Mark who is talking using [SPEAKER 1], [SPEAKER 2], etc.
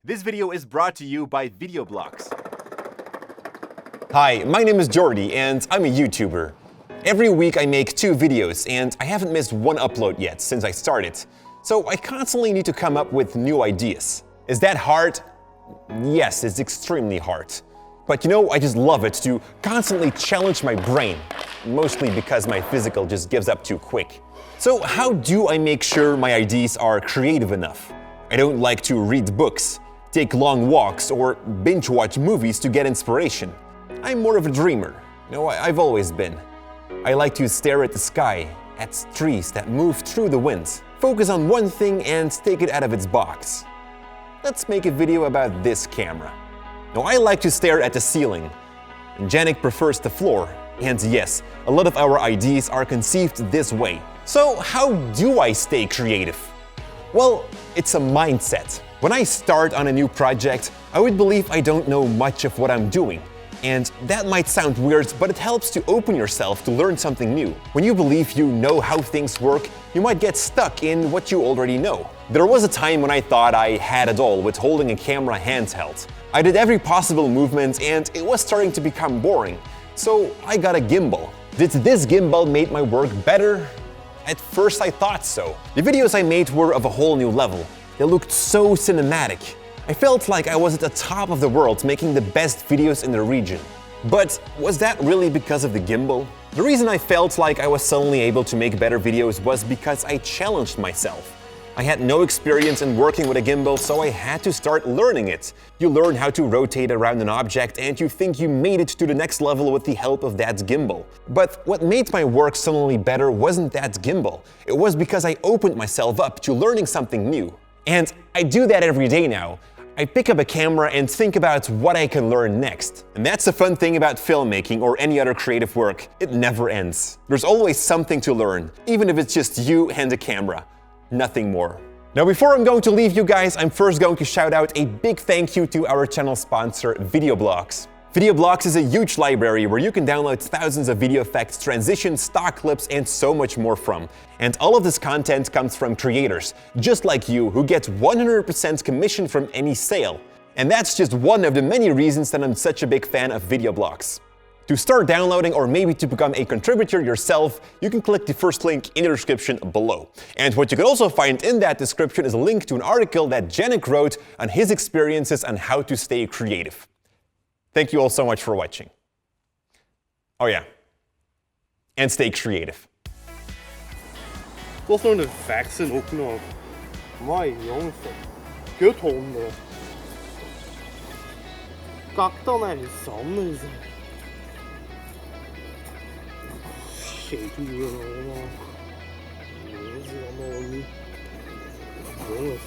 [SPEAKER 1] This video is brought to you by Videoblocks.
[SPEAKER 2] Hi, my name is Jordy and I'm a YouTuber. Every week I make 2 videos and I haven't missed one upload yet since I started. So I constantly need to come up with new ideas. Is that hard? Yes, it's extremely hard. But you know, I just love it to constantly challenge my brain, mostly because my physical just gives up too quick. So how do I make sure my ideas are creative enough? I don't like to read books, take long walks, or binge watch movies to get inspiration. I'm more of a dreamer. You know, I've always been. I like to stare at the sky, at trees that move through the wind, focus on one thing and take it out of its box. Let's make a video about this camera. Now, I like to stare at the ceiling. Yannick prefers the floor. And yes, a lot of our ideas are conceived this way. So how do I stay creative? Well, it's a mindset. When I start on a new project, I would believe I don't know much of what I'm doing. And that might sound weird, but it helps to open yourself to learn something new. When you believe you know how things work, you might get stuck in what you already know. There was a time when I thought I had it all with holding a camera handheld. I did every possible movement and it was starting to become boring. So I got a gimbal. Did this gimbal make my work better? At first I thought so. The videos I made were of a whole new level. They looked so cinematic. I felt like I was at the top of the world making the best videos in the region. But was that really because of the gimbal? The reason I felt like I was suddenly able to make better videos was because I challenged myself. I had no experience in working with a gimbal, so I had to start learning it. You learn how to rotate around an object and you think you made it to the next level with the help of that gimbal. But what made my work suddenly better wasn't that gimbal. It was because I opened myself up to learning something new. And I do that every day now. I pick up a camera and think about what I can learn next. And that's the fun thing about filmmaking or any other creative work. It never ends. There's always something to learn, even if it's just you and a camera. Nothing more. Now, before I'm going to leave you guys, I'm first going to shout out a big thank you to our channel sponsor, Videoblocks. Videoblocks is a huge library where you can download thousands of video effects, transitions, stock clips, and so much more from. And all of this content comes from creators, just like you, who get 100% commission from any sale. And that's just one of the many reasons that I'm such a big fan of Videoblocks. To start downloading or maybe to become a contributor yourself, you can click the first link in the description below. And what you can also find in that description is a link to an article that Yannick wrote on his experiences on how to stay creative. Thank you all so much for watching. Oh yeah, and stay creative.
[SPEAKER 3] Toch nog de faxen ook nog. Amai, jongens. Kuthonden. Kak dan ergens anders. Shit, hoe we allemaal. Dat is allemaal niet. Jongens.